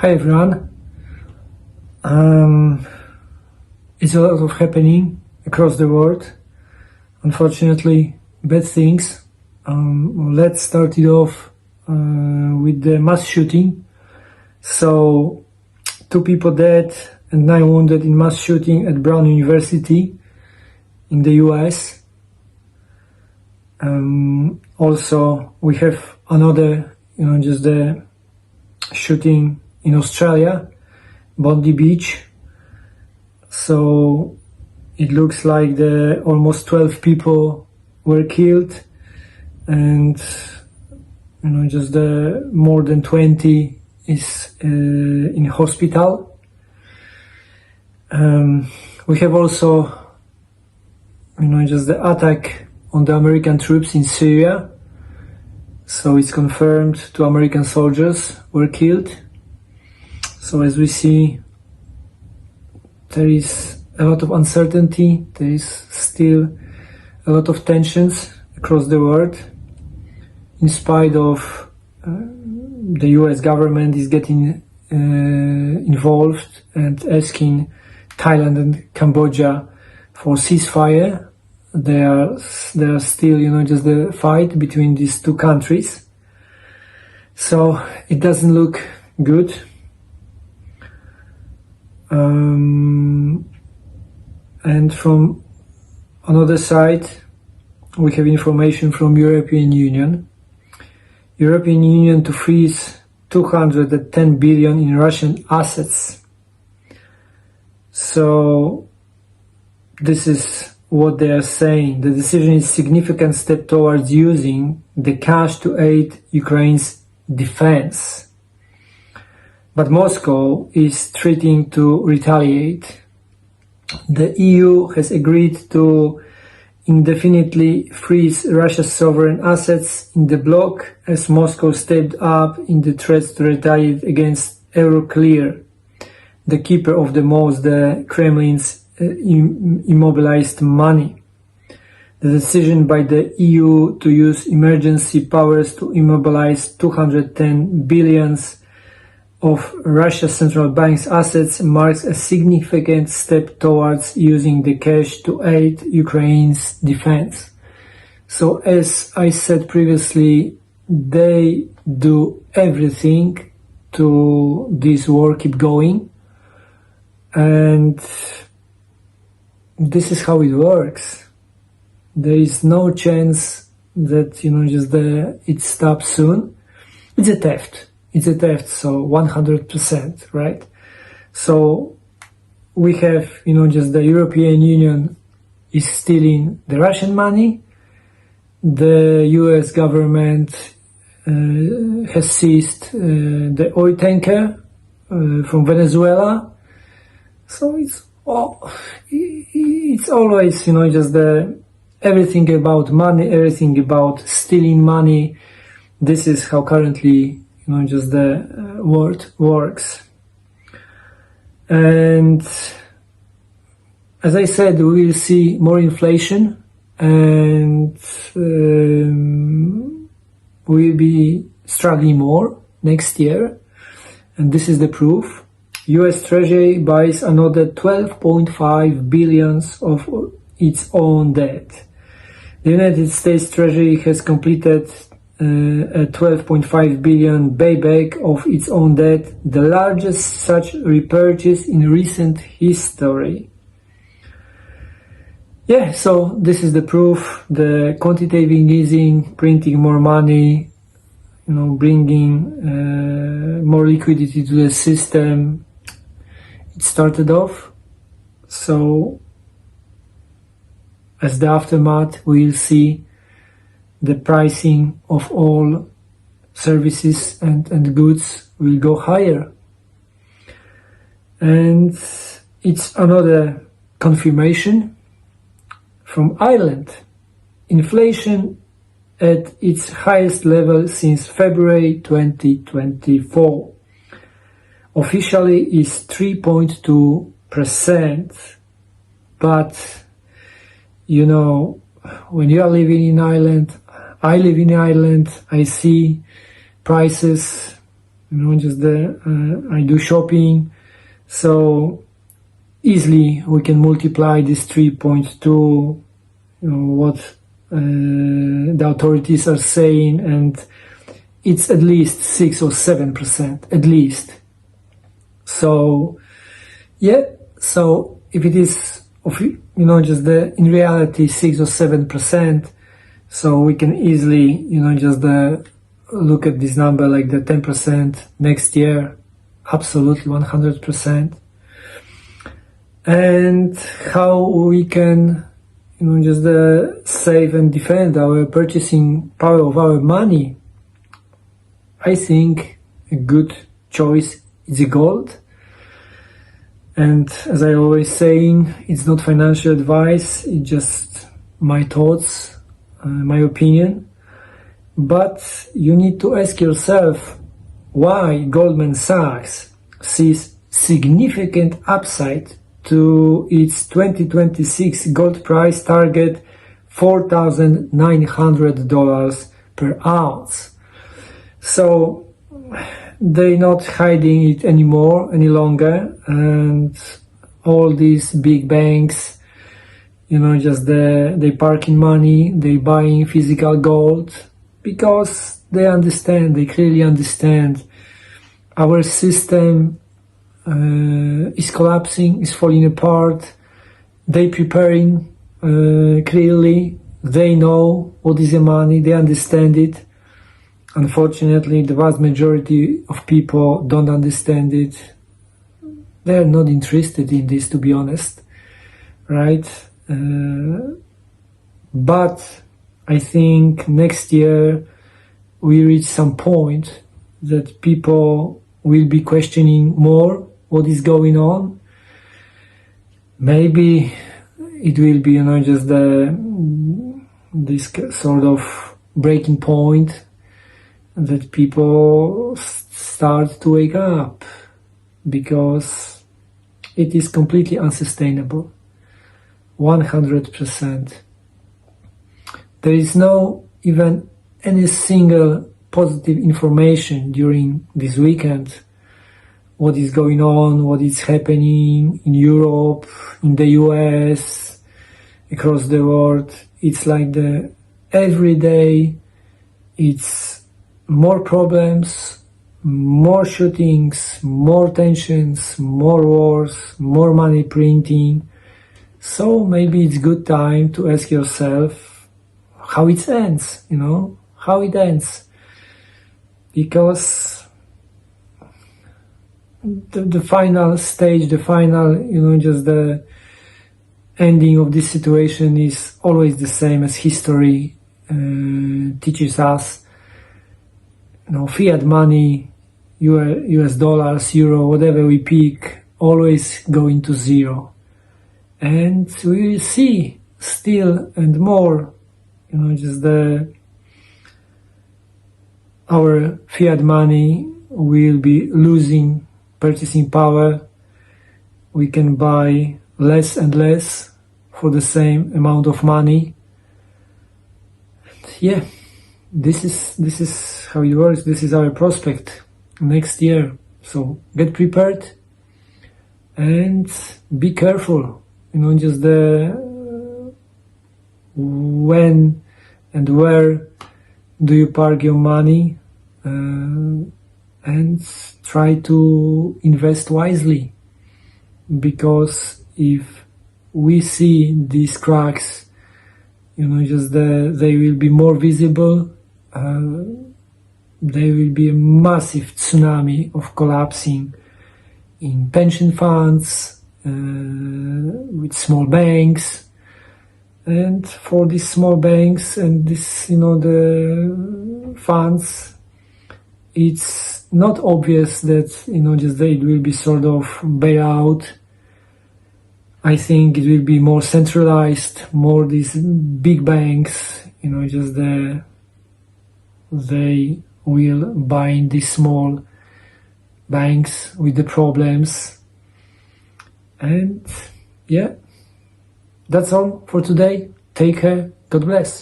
Hi everyone. It's a lot of happening across the world. Unfortunately, bad things. Let's start it off with the mass shooting. So, 2 people dead and 9 wounded in mass shooting at Brown University in the US. Also, we have another, just the shooting in Australia, Bondi Beach. So it looks like the almost 12 people were killed, and just the more than 20 is in hospital. We have also just the attack on the American troops in Syria. So it's confirmed 2 American soldiers were killed. So as we see, there is a lot of uncertainty, there is still a lot of tensions across the world, in spite of the US government is getting involved and asking Thailand and Cambodia for ceasefire. There are still, just the fight between these 2 countries. So it doesn't look good. And from another side, we have information from European Union. European Union to freeze 210 billion in Russian assets. So this is what they are saying. The decision is a significant step towards using the cash to aid Ukraine's defense. But Moscow is threatening to retaliate. The EU has agreed to indefinitely freeze Russia's sovereign assets in the bloc as Moscow stepped up in the threats to retaliate against Euroclear, the keeper of the Kremlin's immobilized money. The decision by the EU to use emergency powers to immobilize 210 billions of Russia's central bank's assets marks a significant step towards using the cash to aid Ukraine's defense. So as I said previously, they do everything to this war keep going, and this is how it works. There is no chance that it stops soon. It's a theft. It's a theft, so 100%, right? So we have, just the European Union is stealing the Russian money. The US government has seized the oil tanker from Venezuela. So it's always, just everything about money, everything about stealing money. This is how currently just the world works. And as I said, we will see more inflation, and we'll be struggling more next year. And this is the proof. US Treasury buys another 12.5 billion of its own debt. The United States Treasury has completed a 12.5 billion buyback of its own debt, the largest such repurchase in recent history. Yeah, so this is the proof. The quantitative easing, printing more money, bringing more liquidity to the system. It started off. So as the aftermath, we'll see the pricing of all services and goods will go higher. And it's another confirmation from Ireland. Inflation at its highest level since February 2024. Officially is 3.2%. But, when you are living in Ireland, I live in Ireland, I see prices just I do shopping, so easily we can multiply this 3.2, what the authorities are saying, and it's at least 6 or 7%, at least. So yeah, so if it is just in reality 6 or 7%, so we can easily just look at this number like the 10% next year, absolutely 100%. And how we can just save and defend our purchasing power of our money. I think a good choice is gold. And as I always saying, it's not financial advice, it's just my thoughts, my opinion. But you need to ask yourself why Goldman Sachs sees significant upside to its 2026 gold price target, $4,900 per ounce. So they're not hiding it any longer, and all these big banks, just they parking money, they buying physical gold, because they clearly understand our system is collapsing, is falling apart. They preparing clearly, they know what is the money, they understand it. Unfortunately, the vast majority of people don't understand it. They're not interested in this, to be honest, right? But I think next year we reach some point that people will be questioning more what is going on. Maybe it will be, just this sort of breaking point that people start to wake up, because it is completely unsustainable, 100%. There is no even any single positive information during this weekend. What is going on, what is happening in Europe, in the US, across the world. It's like every day it's more problems, more shootings, more tensions, more wars, more money printing. So maybe it's good time to ask yourself how it ends, how it ends. Because the final stage, the final, just the ending of this situation is always the same as history teaches us. Fiat money, US dollars, euro, whatever we pick, always going to zero. And we will see still and more, just our fiat money will be losing purchasing power. We can buy less and less for the same amount of money. Yeah, this is how it works. This is our prospect next year. So get prepared and be careful. Just when and where do you park your money, and try to invest wisely, because if we see these cracks, just they will be more visible. There will be a massive tsunami of collapsing in pension funds, with small banks. And for these small banks and this, the funds, it's not obvious that, just it will be sort of bailout. I think it will be more centralized, more these big banks, just they will bind these small banks with the problems. And yeah, that's all for today. Take care. God bless.